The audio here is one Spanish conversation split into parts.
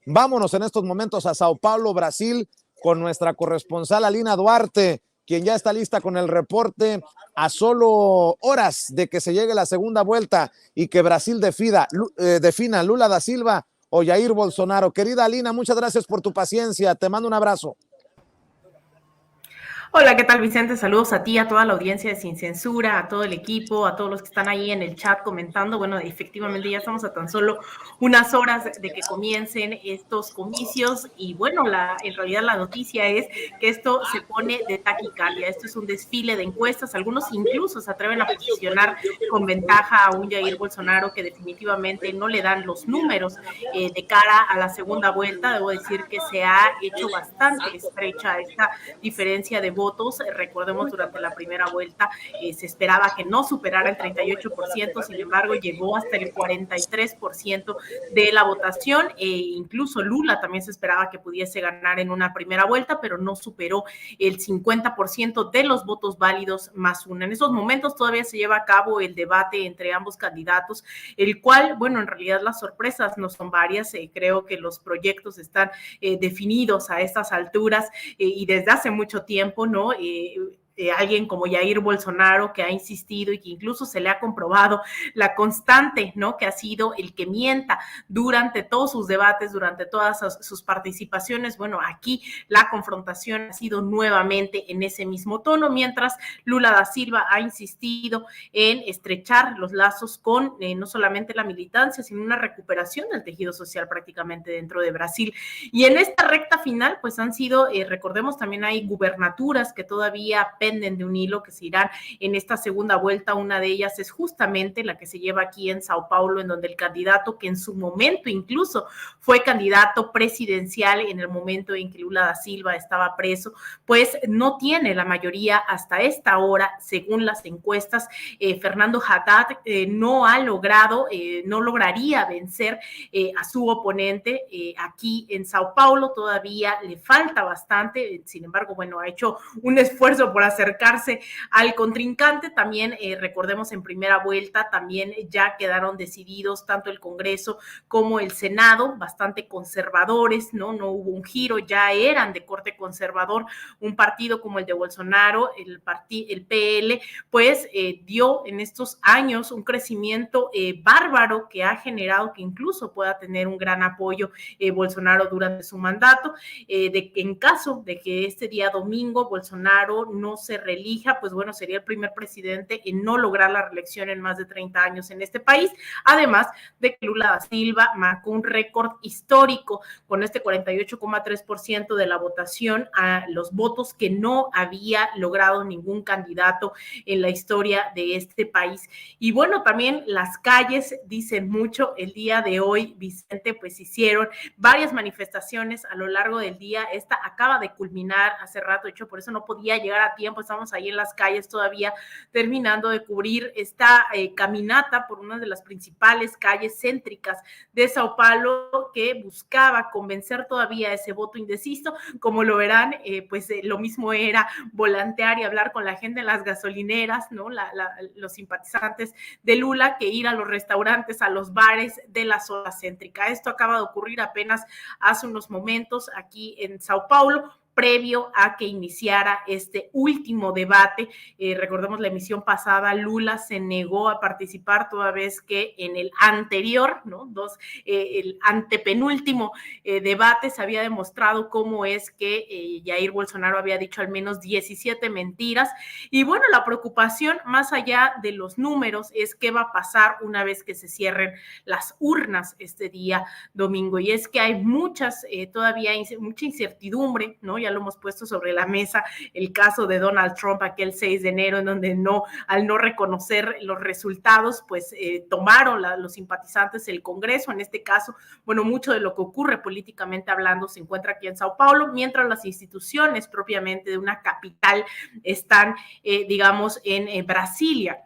Vámonos en estos momentos a Sao Paulo, Brasil, con nuestra corresponsal Alina Duarte, quien ya está lista con el reporte a solo horas de que se llegue la segunda vuelta y que Brasil defina Lula da Silva o Jair Bolsonaro. Querida Alina, muchas gracias por tu paciencia. Te mando un abrazo. Hola, ¿qué tal, Vicente? Saludos a ti, a toda la audiencia de Sin Censura, a todo el equipo, a todos los que están ahí en el chat comentando. Bueno, efectivamente ya estamos a tan solo unas horas de que comiencen estos comicios y bueno, en realidad la noticia es que esto se pone de taquicardia. Esto es un desfile de encuestas. Algunos incluso se atreven a posicionar con ventaja a un Jair Bolsonaro que definitivamente no le dan los números de cara a la segunda vuelta. Debo decir que se ha hecho bastante estrecha esta diferencia de votos. Recordemos, durante la primera vuelta se esperaba que no superara el 38%, sin embargo llegó hasta el 43% de la votación. Incluso Lula también se esperaba que pudiese ganar en una primera vuelta, pero no superó el 50% de los votos válidos más uno. En esos momentos todavía se lleva a cabo el debate entre ambos candidatos, el cual, bueno, en realidad las sorpresas no son varias. Creo que los proyectos están definidos a estas alturas y desde hace mucho tiempo, ¿no? Alguien como Jair Bolsonaro, que ha insistido y que incluso se le ha comprobado la constante, ¿no? Que ha sido el que mienta durante todos sus debates, durante todas sus participaciones. Bueno, aquí la confrontación ha sido nuevamente en ese mismo tono, mientras Lula da Silva ha insistido en estrechar los lazos con no solamente la militancia, sino una recuperación del tejido social prácticamente dentro de Brasil. Y en esta recta final, pues han sido, recordemos, también hay gubernaturas que todavía penden de un hilo, que se irán en esta segunda vuelta. Una de ellas es justamente la que se lleva aquí en Sao Paulo, en donde el candidato que en su momento incluso fue candidato presidencial en el momento en que Lula da Silva estaba preso, pues no tiene la mayoría hasta esta hora, según las encuestas. Fernando Haddad no ha logrado, no lograría vencer a su oponente aquí en Sao Paulo. Todavía le falta bastante, sin embargo, bueno, ha hecho un esfuerzo por acercarse al contrincante. También recordemos, en primera vuelta también ya quedaron decididos tanto el Congreso como el Senado, bastante conservadores, no hubo un giro, ya eran de corte conservador. Un partido como el de Bolsonaro, el PL, pues dio en estos años un crecimiento bárbaro que ha generado que incluso pueda tener un gran apoyo Bolsonaro durante su mandato. En caso de que este día domingo Bolsonaro no se reelija, pues bueno, sería el primer presidente en no lograr la reelección en más de 30 años en este país, además de que Lula da Silva marcó un récord histórico con este 48,3% de la votación, a los votos que no había logrado ningún candidato en la historia de este país. Y bueno, también las calles dicen mucho. El día de hoy, Vicente, pues hicieron varias manifestaciones a lo largo del día. Esta acaba de culminar hace rato, de hecho, por eso no podía llegar a tiempo. Estamos ahí en las calles todavía terminando de cubrir esta caminata por una de las principales calles céntricas de Sao Paulo, que buscaba convencer todavía ese voto indeciso. Como lo verán, pues lo mismo era volantear y hablar con la gente en las gasolineras, ¿no? Los simpatizantes de Lula, que ir a los restaurantes, a los bares de la zona céntrica. Esto acaba de ocurrir apenas hace unos momentos aquí en Sao Paulo, previo a que iniciara este último debate. Recordemos la emisión pasada, Lula se negó a participar, toda vez que en el anterior, ¿no? El antepenúltimo debate se había demostrado cómo es que Jair Bolsonaro había dicho al menos 17 mentiras. Y bueno, la preocupación, más allá de los números, es qué va a pasar una vez que se cierren las urnas este día domingo. Y es que hay todavía mucha incertidumbre, ¿no? Ya lo hemos puesto sobre la mesa, el caso de Donald Trump aquel 6 de enero, en donde al no reconocer los resultados, pues tomaron los simpatizantes el Congreso. En este caso, bueno, mucho de lo que ocurre políticamente hablando se encuentra aquí en Sao Paulo, mientras las instituciones propiamente de una capital están, digamos, en Brasilia.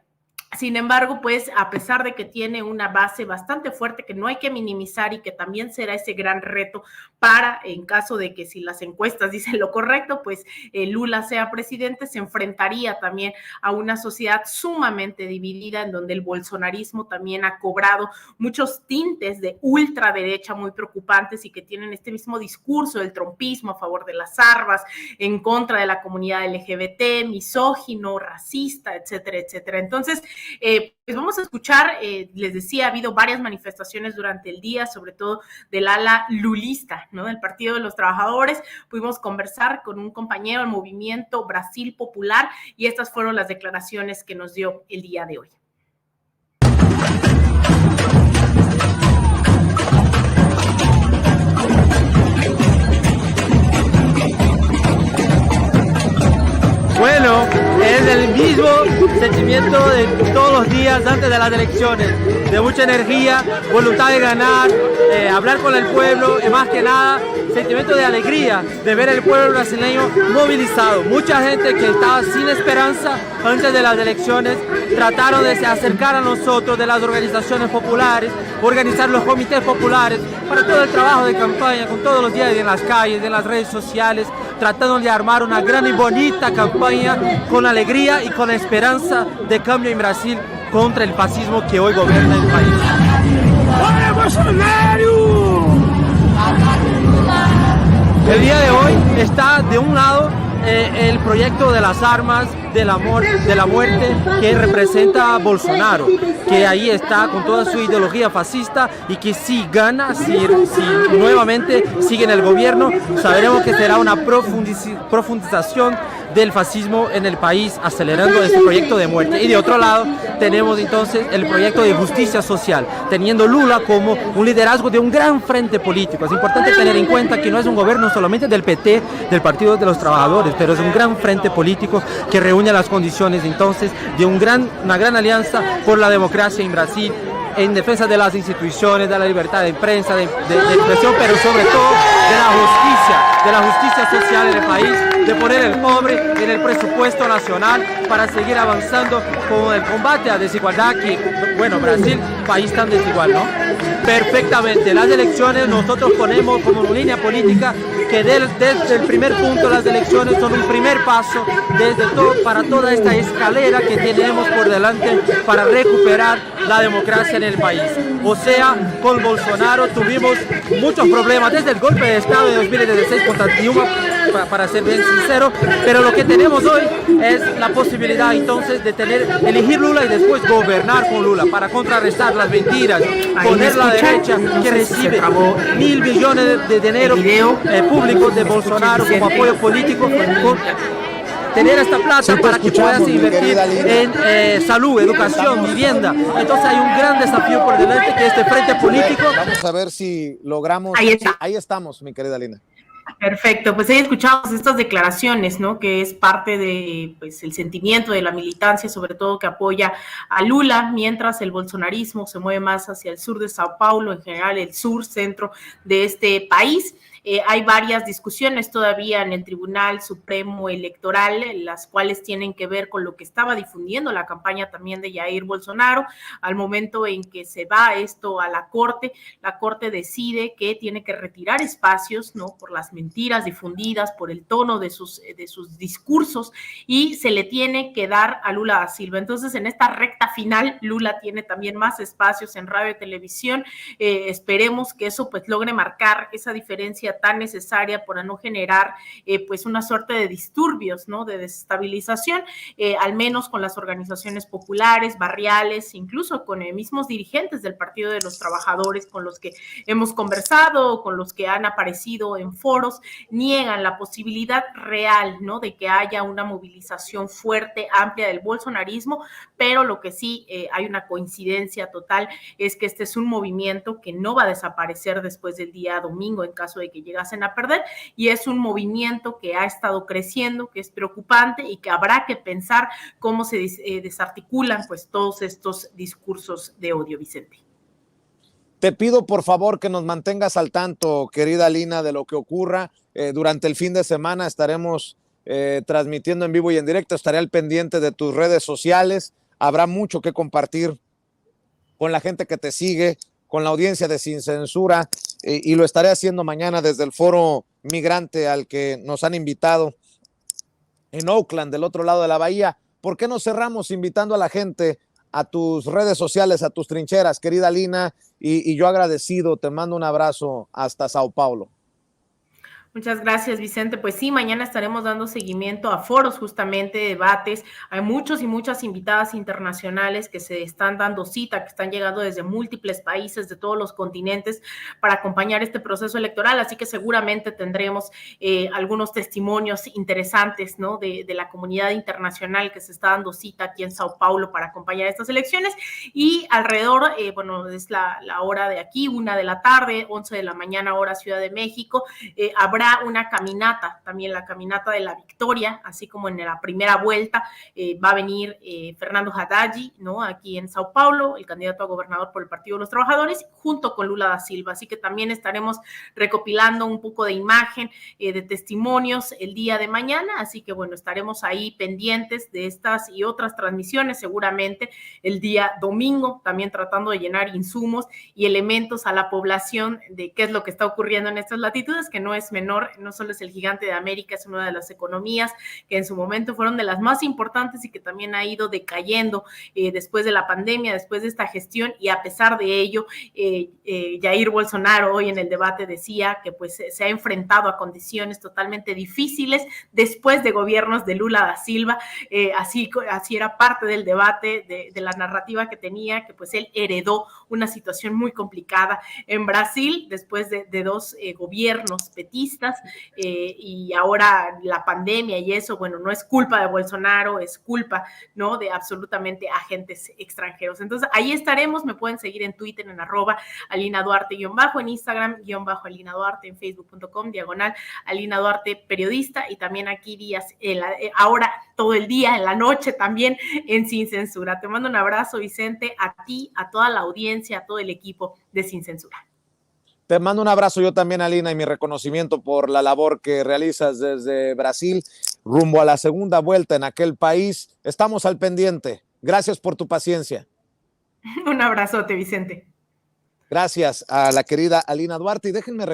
Sin embargo, pues a pesar de que tiene una base bastante fuerte que no hay que minimizar y que también será ese gran reto para, en caso de que si las encuestas dicen lo correcto, pues Lula sea presidente, se enfrentaría también a una sociedad sumamente dividida en donde el bolsonarismo también ha cobrado muchos tintes de ultraderecha muy preocupantes y que tienen este mismo discurso del trumpismo a favor de las armas, en contra de la comunidad LGBT, misógino, racista, etcétera, etcétera. Entonces, pues vamos a escuchar, les decía, ha habido varias manifestaciones durante el día, sobre todo del ala lulista, ¿no? Del Partido de los Trabajadores. Pudimos conversar con un compañero del movimiento Brasil Popular y estas fueron las declaraciones que nos dio el día de hoy. Bueno, es el mismo sentimiento de todos los días antes de las elecciones, de mucha energía, voluntad de ganar, hablar con el pueblo y más que nada, sentimiento de alegría de ver el pueblo brasileño movilizado. Mucha gente que estaba sin esperanza antes de las elecciones trataron de acercar a nosotros, de las organizaciones populares, organizar los comités populares para todo el trabajo de campaña, con todos los días en las calles, en las redes sociales, tratando de armar una gran y bonita campaña con alegría y con esperanza de cambio en Brasil contra el fascismo que hoy gobierna el país. ¡Hola, Bolsonaro! El día de hoy está de un lado el proyecto de las armas, del amor, de la muerte que representa a Bolsonaro, que ahí está con toda su ideología fascista y que si gana, si nuevamente sigue en el gobierno, sabremos que será una profundización del fascismo en el país, acelerando este proyecto de muerte. Y de otro lado tenemos entonces el proyecto de justicia social, teniendo Lula como un liderazgo de un gran frente político. Es importante tener en cuenta que no es un gobierno solamente del PT, del Partido de los Trabajadores, pero es un gran frente político que reúne las condiciones entonces de una gran alianza por la democracia en Brasil, en defensa de las instituciones, de la libertad de prensa, de expresión, pero sobre todo de la justicia social en el país, de poner el pobre en el presupuesto nacional para seguir avanzando con el combate a la desigualdad que, bueno, Brasil, país tan desigual, ¿no? Perfectamente, las elecciones nosotros ponemos como línea política que desde el primer punto las elecciones son un primer paso para toda esta escalera que tenemos por delante para recuperar la democracia en el país. O sea, con Bolsonaro tuvimos muchos problemas desde el golpe de Estado de 2016 contra Dilma, para ser bien sincero, pero lo que tenemos hoy es la posibilidad entonces de elegir Lula y después gobernar con Lula para contrarrestar las mentiras, poner la derecha que recibe 1.000 millones de dinero públicos de Bolsonaro como apoyo político, tener esta plata para que puedas invertir en salud, educación, vivienda. Entonces hay un gran desafío por delante que este frente político. Vamos a ver si logramos. Ahí estamos, mi querida Lina. Perfecto, pues ahí escuchamos estas declaraciones, ¿no? Que es parte de, pues, el sentimiento de la militancia, sobre todo que apoya a Lula, mientras el bolsonarismo se mueve más hacia el sur de Sao Paulo, en general el sur, centro de este país. Hay varias discusiones todavía en el Tribunal Supremo Electoral, las cuales tienen que ver con lo que estaba difundiendo la campaña también de Jair Bolsonaro. Al momento en que se va esto a la Corte decide que tiene que retirar espacios, ¿no? Por las mentiras difundidas, por el tono de sus discursos, y se le tiene que dar a Lula da Silva. Entonces, en esta recta final, Lula tiene también más espacios en radio y televisión. Esperemos que eso pues logre marcar esa diferencia tan necesaria para no generar pues una suerte de disturbios, ¿no? De desestabilización, al menos con las organizaciones populares, barriales, incluso con mismos dirigentes del Partido de los Trabajadores con los que hemos conversado, con los que han aparecido en foros, niegan la posibilidad real, ¿no? De que haya una movilización fuerte, amplia del bolsonarismo, pero lo que sí hay una coincidencia total es que este es un movimiento que no va a desaparecer después del día domingo en caso de que llegasen a perder, y es un movimiento que ha estado creciendo, que es preocupante y que habrá que pensar cómo se desarticulan pues todos estos discursos de odio, Vicente. Te pido por favor que nos mantengas al tanto, querida Lina, de lo que ocurra. Durante el fin de semana estaremos transmitiendo en vivo y en directo, estaré al pendiente de tus redes sociales. habrá mucho que compartir con la gente que te sigue, con la audiencia de Sin Censura, y lo estaré haciendo mañana desde el Foro Migrante al que nos han invitado en Oakland, del otro lado de la bahía. ¿Por qué no cerramos invitando a la gente a tus redes sociales, a tus trincheras, querida Lina? Y yo agradecido, te mando un abrazo hasta Sao Paulo. Muchas gracias, Vicente. Pues sí, mañana estaremos dando seguimiento a foros, justamente, debates. Hay muchos y muchas invitadas internacionales que se están dando cita, que están llegando desde múltiples países de todos los continentes para acompañar este proceso electoral. Así que seguramente tendremos algunos testimonios interesantes, ¿no? De la comunidad internacional que se está dando cita aquí en Sao Paulo para acompañar estas elecciones. Y alrededor, bueno, es la hora de aquí, 1 de la tarde, 11 de la mañana, hora Ciudad de México, habrá una caminata, también la caminata de la victoria, así como en la primera vuelta va a venir Fernando Haddad, ¿no? Aquí en Sao Paulo, el candidato a gobernador por el Partido de los Trabajadores, junto con Lula da Silva. Así que también estaremos recopilando un poco de imagen, de testimonios el día de mañana. Así que bueno, estaremos ahí pendientes de estas y otras transmisiones, seguramente el día domingo, también tratando de llenar insumos y elementos a la población de qué es lo que está ocurriendo en estas latitudes, que no es menor. No solo es el gigante de América, es una de las economías que en su momento fueron de las más importantes y que también ha ido decayendo después de la pandemia, después de esta gestión, y a pesar de ello, Jair Bolsonaro hoy en el debate decía que pues se ha enfrentado a condiciones totalmente difíciles después de gobiernos de Lula da Silva. Así era parte del debate, de la narrativa que tenía, que pues él heredó una situación muy complicada en Brasil después de dos gobiernos petistas. Y ahora la pandemia y eso, bueno, no es culpa de Bolsonaro, es culpa, ¿no?, de absolutamente agentes extranjeros. Entonces, ahí estaremos. Me pueden seguir en Twitter en @AlinaDuarte_, en Instagram _AlinaDuarte, en Facebook.com /AlinaDuarte periodista, y también aquí ahora todo el día, en la noche también en Sin Censura. Te mando un abrazo, Vicente, a ti, a toda la audiencia, a todo el equipo de Sin Censura. Te mando un abrazo yo también, Alina, y mi reconocimiento por la labor que realizas desde Brasil rumbo a la segunda vuelta en aquel país. Estamos al pendiente. Gracias por tu paciencia. Un abrazote, Vicente. Gracias a la querida Alina Duarte. Y déjenme